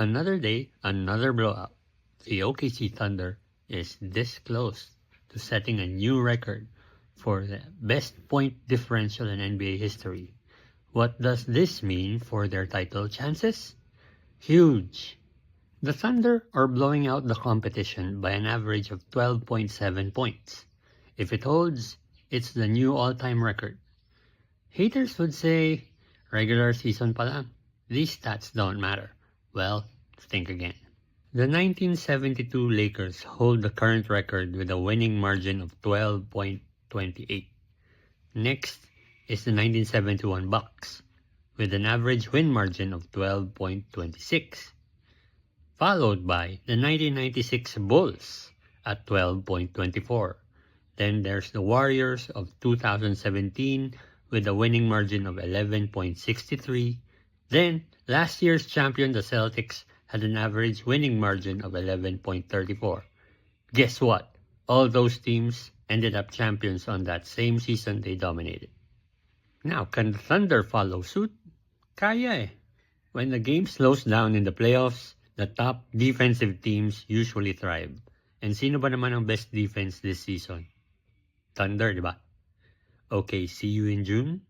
Another day, another blowout. The OKC Thunder is this close to setting a new record for the best point differential in NBA history. What does this mean for their title chances? Huge! The Thunder are blowing out the competition by an average of 12.7 points. If it holds, it's the new all-time record. Haters would say, regular season pa lang. These stats don't matter. Well, think again. The 1972 Lakers hold the current record with a winning margin of 12.28. Next is the 1971 Bucks with an average win margin of 12.26. Followed by the 1996 Bulls at 12.24. Then there's the Warriors of 2017 with a winning margin of 11.63. Then, last year's champion, the Celtics, had an average winning margin of 11.34. Guess what? All those teams ended up champions on that same season they dominated. Now, can the Thunder follow suit? Kaya eh. When the game slows down in the playoffs, the top defensive teams usually thrive. And sino ba naman ang best defense this season? Thunder, di ba? Okay, see you in June.